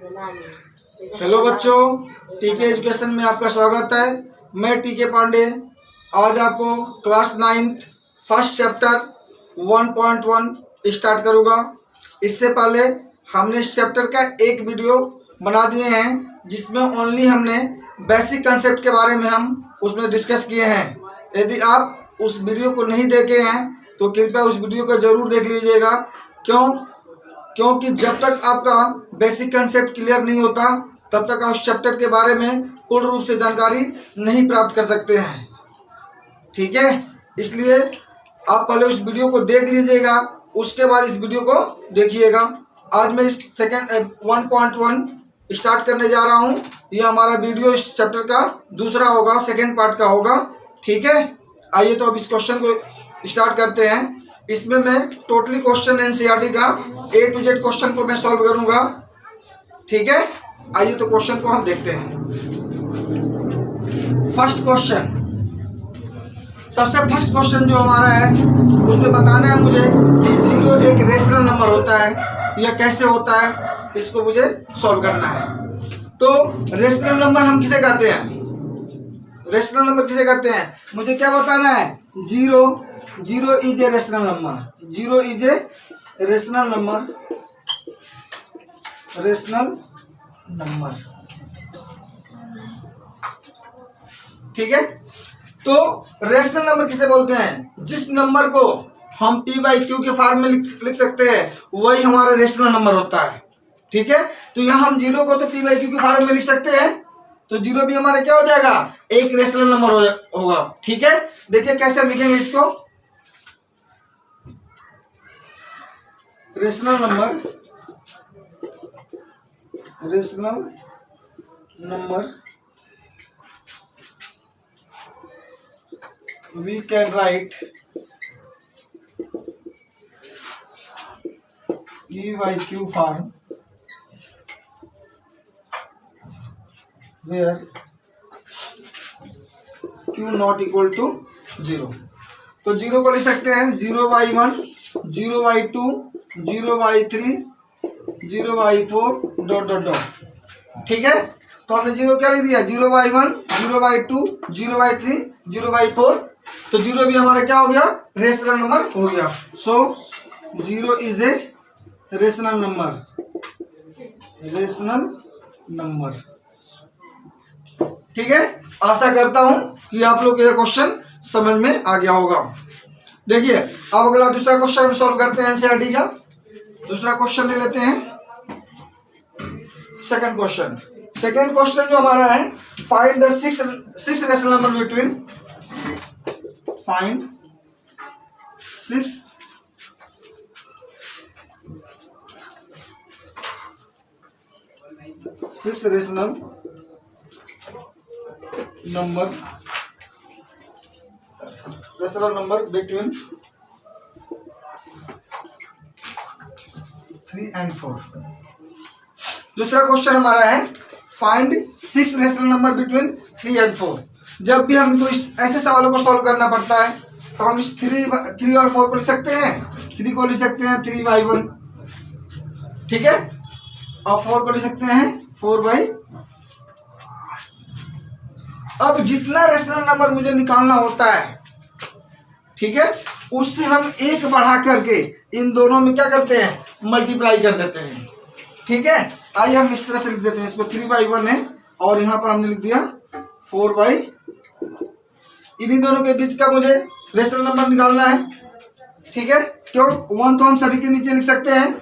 Hello बच्चों, टीके education में आपका स्वागत है। मैं टीके पांडे आज आपको क्लास 9 फर्स्ट चैप्टर 1.1 स्टार्ट करूँगा। इससे पहले हमने इस चैप्टर का एक वीडियो बना दिए हैं जिसमें ओनली हमने बेसिक कंसेप्ट के बारे में हम उसमें डिस्कस किए हैं। यदि आप उस वीडियो को नहीं देखे हैं तो कृपया उस वीडियो को ज़रूर देख लीजिएगा। क्योंकि जब तक आपका बेसिक कंसेप्ट क्लियर नहीं होता तब तक आप उस चैप्टर के बारे में पूर्ण रूप से जानकारी नहीं प्राप्त कर सकते हैं। ठीक है, इसलिए आप पहले उस वीडियो को देख लीजिएगा, उसके बाद इस वीडियो को देखिएगा। आज मैं इस सेकेंड 1.1 स्टार्ट करने जा रहा हूँ। यह हमारा वीडियो इस चैप्टर का दूसरा होगा, सेकेंड पार्ट का होगा। ठीक है, आइए तो अब इस क्वेश्चन को स्टार्ट करते हैं। इसमें मैं टोटली क्वेश्चन एनसीईआरटी का A to Z क्वेश्चन को मैं सॉल्व करूंगा। ठीक है, आइए तो क्वेश्चन को हम देखते हैं। फर्स्ट क्वेश्चन, सबसे फर्स्ट क्वेश्चन जो हमारा है उसमें बताना है मुझे कि 0 एक रेशनल नंबर होता है या कैसे होता है, इसको मुझे सॉल्व करना है। तो रेशनल नंबर हम किसे कहते हैं? रेशनल नंबर किसे कहते हैं मुझे क्या बताना है? 0 is a rational number. 0 is a rational number. ठीक है, तो रेशनल नंबर किसे बोलते हैं? जिस नंबर को हम p/q के फॉर्म में लिख सकते हैं वही हमारा रेशनल नंबर होता है। ठीक है, तो यहाँ हम 0 को तो p/q के फॉर्म में लिख सकते हैं, तो 0 भी हमारा क्या हो जाएगा? एक रेशनल नंबर होगा। ठीक है, देखिए कैसे हम लिखेंगे इसको। Rational number we can write p/q form where q not equal to 0। तो 0 को लिख सकते हैं 0/1, 0/2, 0/3, 0/4 डॉट डॉट डॉट। ठीक है, तो हमने 0 क्या लिख दिया? 0/1, 0/2, 0/3, 0/4। तो 0 भी हमारा क्या हो गया? रेशनल नंबर हो गया। सो 0 इज ए रेशनल नंबर। ठीक है, आशा करता हूं कि आप लोग ये क्वेश्चन समझ में आ गया होगा। देखिए अब अगला दूसरा क्वेश्चन हम सॉल्व करते हैं एनसीईआरटी का। दूसरा क्वेश्चन ले लेते हैं। सेकंड क्वेश्चन जो हमारा है, find the six rational number between, find 6 rational number between 3 and 4। दूसरा क्वेश्चन हमारा है find 6 rational number between 3 and 4। जब भी हमको ऐसे सवालों को सॉल्व करना पड़ता है तो हम इस 3 और 4 को लिख सकते हैं। 3 को लिख सकते हैं 3/1, ठीक है, और 4 को लिख सकते हैं 4/। अब जितना रेशनल नंबर मुझे निकालना होता है, ठीक है, उससे हम एक बढ़ा करके इन दोनों में क्या करते हैं? मल्टीप्लाई कर देते हैं। ठीक है, आइए हम इस तरह से लिख देते हैं। इसको 3/1 है और यहाँ पर हमने लिख दिया 4/। इन्हीं दोनों के बीच का मुझे रेशनल नंबर निकालना है। ठीक है, क्यों? 1 तो हम सभी के नीचे लिख सकते हैं।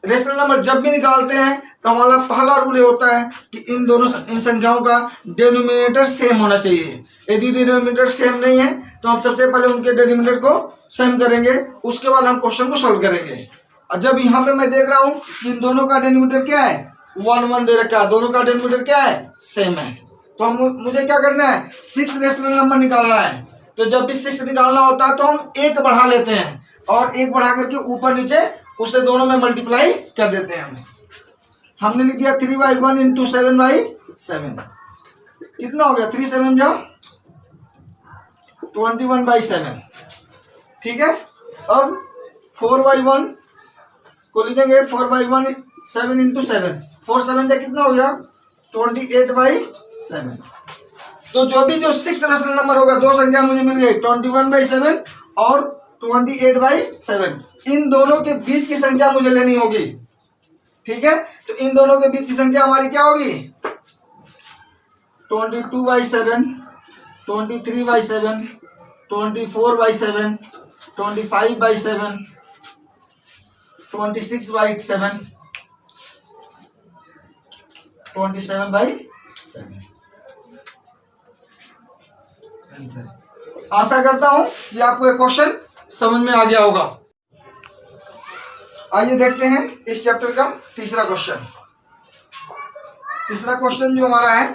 रेशनल नंबर जब भी निकालते हैं तो हमारा पहला रूल ये होता है कि इन संख्याओं का डिनोमिनेटर सेम होना चाहिए। यदि डिनोमिनेटर सेम नहीं है तो हम सबसे पहले उनके डिनोमिनेटर को सेम करेंगे, उसके बाद हम क्वेश्चन को सॉल्व करेंगे। और जब यहाँ पे मैं देख रहा हूँ कि इन दोनों का डिनोमिनेटर क्या है? 1 दे रखा है, दोनों का डिनोमिनेटर क्या है? सेम है। तो मुझे क्या करना है? 6 रेशनल नंबर निकालना है। तो जब भी 6 निकालना होता है तो हम एक बढ़ा लेते हैं और एक बढ़ा करके ऊपर नीचे उससे दोनों में मल्टीप्लाई कर देते हैं। हमने लिख दिया 3/1 इंटू 7/7। कितना हो गया? 3 7 जा 21/7। ठीक है, अब 4/1 को लिखेंगे 4/1 7 इंटू 7 4 7 जा कितना हो गया 28/7। तो जो भी जो 6 रेशनल नंबर होगा, दो संख्या मुझे मिल गई 21/7 और 28/7। इन दोनों के बीच की संख्या मुझे लेनी होगी। ठीक है, तो इन दोनों के बीच की संख्या हमारी क्या होगी 22/7, 23/7, 24/7, 25/7, 26/7, 27/7। आशा करता हूं कि आपको ये क्वेश्चन समझ में आ गया होगा। आइए देखते हैं इस चैप्टर का तीसरा क्वेश्चन। तीसरा क्वेश्चन जो हमारा है,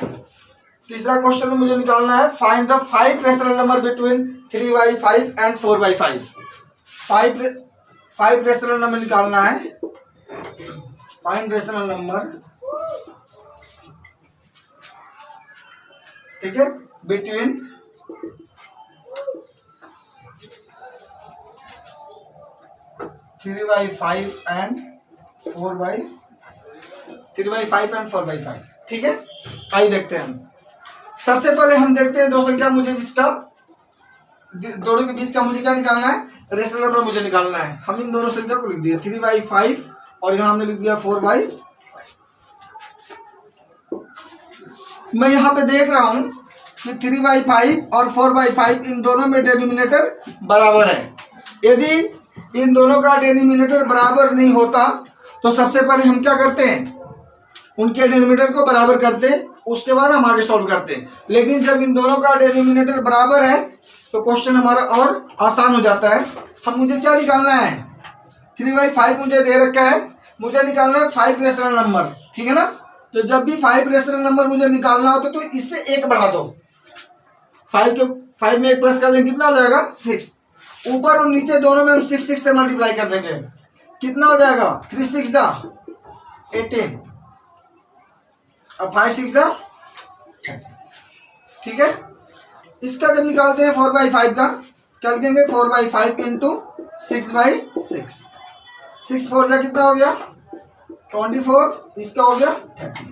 तीसरा क्वेश्चन में मुझे निकालना है find the 5 rational number between 3/5 and 4/5। 5 rational number निकालना है। फाइंड रेशनल नंबर, ठीक है, बिटवीन 3/5 एंड 4/5। ठीक है, आइए देखते हैं। सबसे पहले हम देखते हैं दो संख्या मुझे जिसका दोनों के बीच का मुझे क्या निकालना है, रेशनल नंबर मुझे निकालना है। हम इन दोनों संख्या को लिख दिया 3/5 और यहां हमने लिख दिया 4/5। मैं यहां पे देख रहा हूं कि 3/5 और 4/5 इन दोनों में डिनोमिनेटर बराबर है। यदि इन दोनों का डिनोमिनेटर बराबर नहीं होता तो सबसे पहले हम क्या करते हैं, उनके डिनोमिनेटर को बराबर करते हैं, उसके बाद हम आगे सॉल्व करते हैं। लेकिन जब इन दोनों का डिनोमिनेटर बराबर है तो क्वेश्चन हमारा और आसान हो जाता है। हम मुझे क्या निकालना है, 3/5 मुझे दे रखा है, मुझे निकालना है 5 रेशनल नंबर। ठीक है ना, तो जब भी 5 रेशनल नंबर मुझे निकालना होता तो इससे एक बढ़ा दो। 5 में एक प्लस कर देंगे, कितना हो जाएगा 6। ऊपर और नीचे दोनों में हम 6 से मल्टीप्लाई कर देंगे, कितना हो जाएगा 3 6 जा 18 और 5 6 जा। ठीक है, इसका जब निकालते हैं 4/5 का, क्या लिखेंगे 4/5 इंटू 6/6। 6 4 जा कितना हो गया 24, इसका हो गया 30।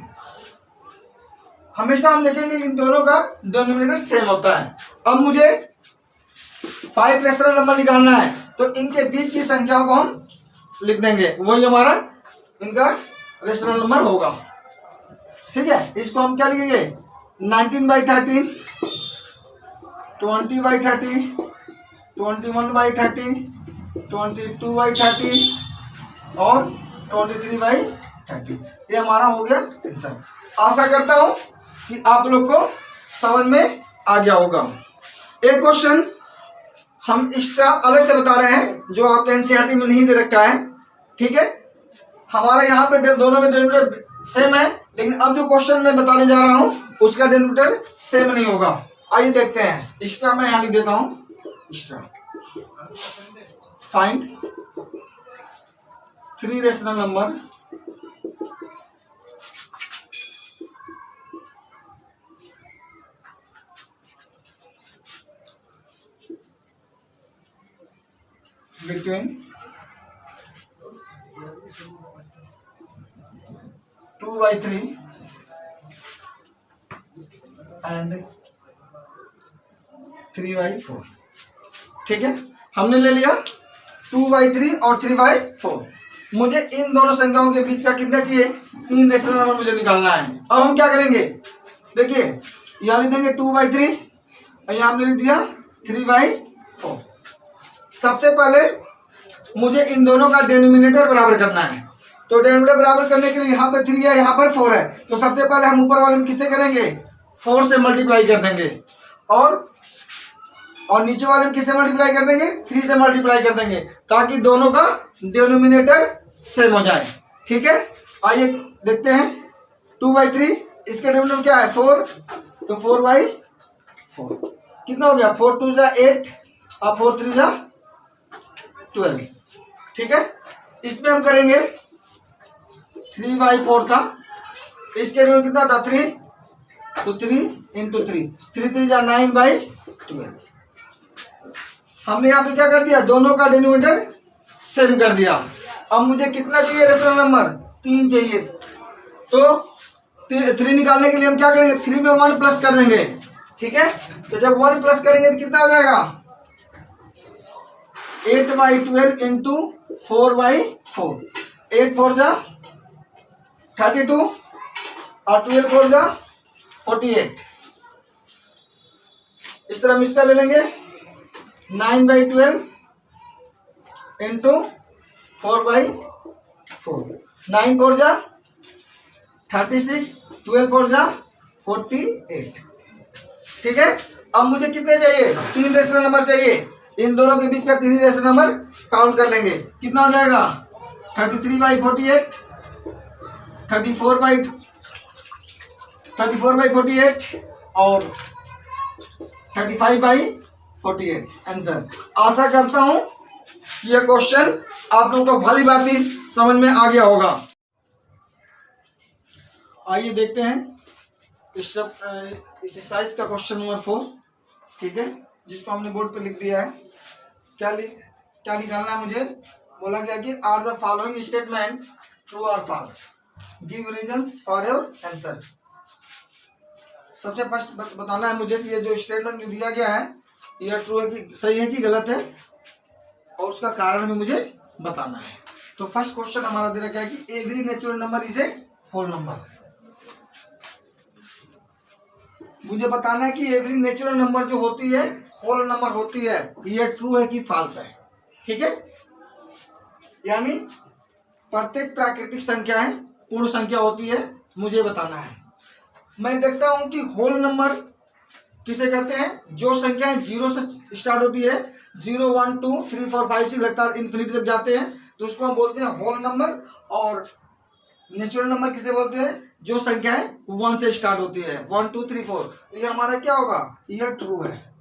हमेशा हम देखेंगे इन दोनों का डिनोमिनेटर सेम होता है। अब मुझे 5 रेशनल नंबर निकालना है तो इनके बीच की संख्याओं को हम लिख देंगे, वही हमारा इनका रेशनल नंबर होगा। ठीक है, इसको हम क्या लिखेंगे 19/13, 20/30, 21/30, 22/30 और 23/30। ये हमारा हो गया आंसर। आशा करता हूं कि आप लोग को समझ में आ गया होगा। एक क्वेश्चन हम एक्स्ट्रा अलग से बता रहे हैं जो आपके एनसीईआरटी में नहीं दे रखा है। ठीक है, हमारा यहाँ पे दोनों में डिनोमिनेटर सेम है, लेकिन अब जो क्वेश्चन मैं बताने जा रहा हूं उसका डिनोमिनेटर सेम नहीं होगा। आइए देखते हैं। एक्स्ट्रा मैं यहाँ लिख देता हूं, extra find 3 rational number between 2/3 and 3/4। ठीक है, हमने ले लिया 2/3 और 3/4। मुझे इन दोनों संख्याओं के बीच का कितना चाहिए, 3 रेशनल नंबर मुझे निकालना है। अब हम क्या करेंगे, देखिए यहाँ लिख देंगे 2/3 और यहाँ हमने लिख दिया 3/4। सबसे पहले मुझे इन दोनों का डिनोमिनेटर बराबर करना है, तो डिनोमिनेटर बराबर करने के लिए यहाँ पे 3 है, यहाँ पर 4 है, तो सबसे पहले हम ऊपर वाले में किससे करेंगे 4 से मल्टीप्लाई कर देंगे और नीचे वाले में किससे मल्टीप्लाई कर देंगे 3 से मल्टीप्लाई कर देंगे, ताकि दोनों का डिनोमिनेटर सेम हो जाए। ठीक है, आइए देखते हैं 2/3, इसका डिनोमिनेटर क्या है 4, तो 4/4 कितना हो गया 4 2 जा 8 और 4 3 जा 12। ठीक है, इसमें हम करेंगे 3/4 का, इसके डिनोमिनेटर कितना था 3, तो 3 इंटू 3, 3 3 जा 9/12। हमने यहाँ पे क्या कर दिया, दोनों का डिनोमिनेटर सेम कर दिया। अब मुझे कितना चाहिए रेशनल नंबर 3 चाहिए, तो 3 निकालने के लिए हम क्या करेंगे, 3 में 1 प्लस कर देंगे, ठीक है। तो जब 1 प्लस करेंगे तो कितना हो जाएगा, 8/12 इंटू 4/4, 8 4 जा 32 और 12 4 जा 48। इस तरह हम इसका ले लेंगे 9/12 इंटू 4/4, 9 4 जा 36, 12 4 जा 48, ठीक है। अब मुझे कितने चाहिए, 3 रेशनल नंबर चाहिए। इन दोनों के बीच का 3 रेशनल नंबर काउंट कर लेंगे, कितना हो जाएगा 33/48, 34/48 और 35/48 आंसर। आशा करता हूं कि यह क्वेश्चन आप लोगों को भली भांति समझ में आ गया होगा। आइए देखते हैं इस एक्सरसाइज का क्वेश्चन नंबर 4, ठीक है, जिसको हमने बोर्ड पे लिख दिया है। क्या निकालना है मुझे, बोला गया कि are the following statement true और false, give reasons for your answer. सबसे फर्स्ट बताना है मुझे कि ये जो स्टेटमेंट जो दिया गया है यह ट्रू है कि सही है कि गलत है, और उसका कारण भी मुझे बताना है। तो फर्स्ट क्वेश्चन हमारा दे रखा है कि every natural number is a whole number. मुझे बताना है कि एवरी नेचुरल नंबर जो होती है होल नंबर होती है, ये ट्रू है कि फॉल्स है, ठीक है। यानी प्रत्येक प्राकृतिक संख्याएं पूर्ण संख्या होती है, मुझे बताना है। मैं देखता हूं कि होल नंबर किसे कहते हैं, जो संख्याएं 0 से स्टार्ट होती है, 0 1 2 3 4 5 6 लगातार इन्फिनिटी तक जाते हैं, तो उसको हम बोलते हैं होल नंबर। और नेचुरल नंबर किसे बोलते हैं, जो संख्याएं 1 से स्टार्ट होती है, 1 2 3 4। तो ये हमारा क्या होगा, ये ट्रू है,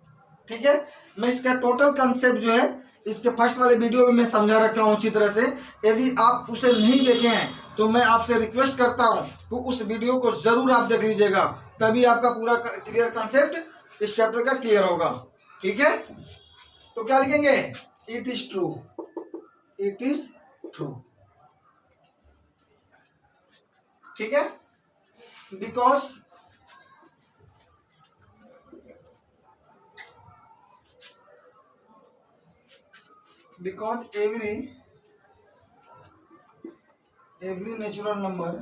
ठीक है। मैं इसका टोटल कंसेप्ट जो है इसके फर्स्ट वाले वीडियो में मैं समझा रखा हूं अच्छी तरह से। यदि आप उसे नहीं देखे हैं तो मैं आपसे रिक्वेस्ट करता हूं कि उस वीडियो को जरूर आप देख लीजिएगा, तभी आपका पूरा क्लियर कंसेप्ट इस चैप्टर का क्लियर होगा, ठीक है। तो क्या लिखेंगे, it is true, it is true, ठीक है। because every natural number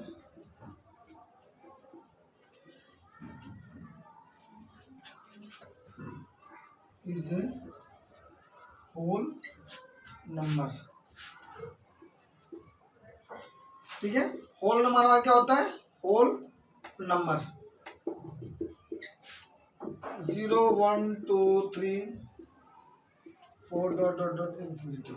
is a whole number, ठीक है। होल नंबर हमारा क्या होता है, whole number 0 1 2 3 4 dot dot dot infinity,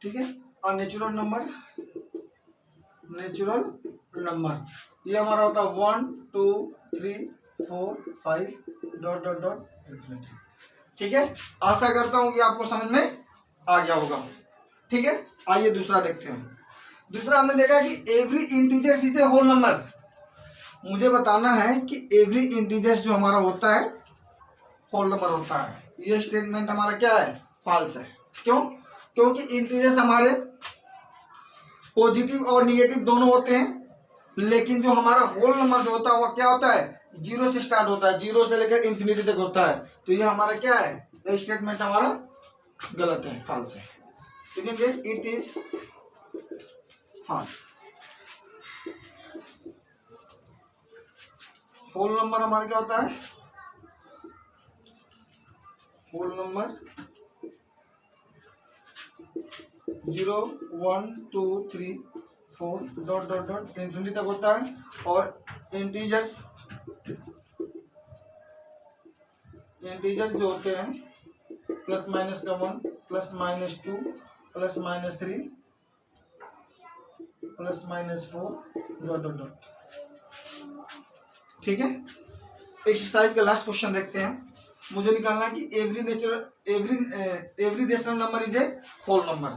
ठीक है। और नेचुरल नंबर ये हमारा होता है 1 2 3 4 5 डॉट डॉट डॉट इन्फिनिटी, ठीक है। आशा करता हूं कि आपको समझ में आ गया होगा, ठीक है। आइए दूसरा देखते हैं। दूसरा हमने देखा कि every integers is a whole number. मुझे बताना है कि एवरी इंटीजर्स जो हमारा होता है होल नंबर होता है। ये स्टेटमेंट हमारा क्या है, फॉल्स है। क्यों, क्योंकि इंटीजर्स हमारे पॉजिटिव और निगेटिव दोनों होते हैं, लेकिन जो हमारा होल नंबर जो होता है वो क्या होता है, 0 से स्टार्ट होता है, 0 से लेकर इन्फिनिटी तक होता है। तो ये हमारा क्या है, ये स्टेटमेंट हमारा गलत है, फॉल्स है, ठीक है। It is false. Whole number हमारा क्या होता है, whole number 0 1 2 3 4 dot dot dot infinity तक होता है। और इंटीजर्स जो होते हैं प्लस माइनस का 1 plus minus 2 plus minus 3 plus minus 4 dot dot dot, ठीक है। एक्सरसाइज का लास्ट क्वेश्चन देखते हैं। मुझे निकालना है कि every rational number is a whole number,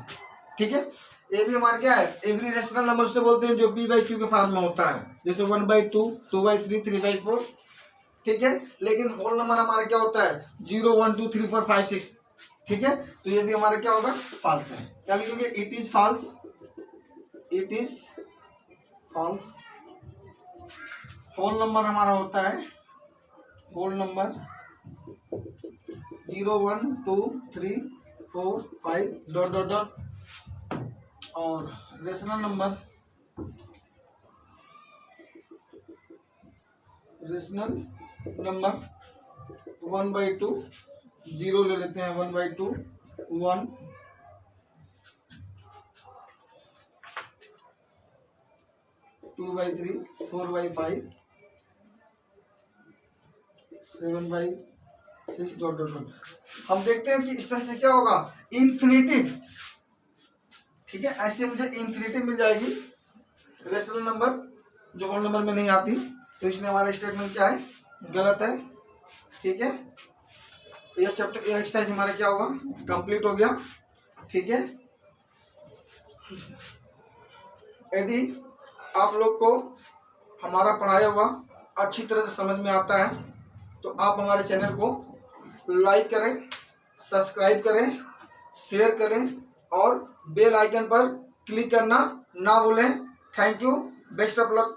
ठीक है। एवरी हमारा क्या है, एवरी रेशनल नंबर से बोलते हैं जो p/q के फॉर्म में होता है, जैसे 1/2 2/3 3/4, ठीक है। लेकिन होल नंबर हमारा क्या होता है 0 1 2 3 4 5 6, ठीक है। तो ये भी हमारा क्या होगा फॉल्स है। क्या लिखेंगे it is false, it is false. Whole number हमारा होता है whole number 0 1 2 3 4 5 dot dot dot, और रेशनल नंबर रेशनल नंबर 1/2 0 ले लेते हैं 1/2 1 2/3 4/5 7/6 डॉट डॉट डॉट। हम देखते हैं कि इस तरह से क्या होगा इन्फिनेटिव, ठीक है। ऐसे मुझे इन्फिनेटिव मिल जाएगी रेशनल नंबर जो होल नंबर में नहीं आती, तो इसलिए हमारा स्टेटमेंट क्या है गलत है, ठीक है। ये चैप्टर ये एक्सरसाइज हमारा क्या होगा कंप्लीट हो गया, ठीक है। यदि आप लोग को हमारा पढ़ाया हुआ अच्छी तरह से समझ में आता है तो आप हमारे चैनल को लाइक करें, सब्सक्राइब करें, शेयर करें और बेल आइकन पर क्लिक करना ना भूलें। Thank you, best of luck.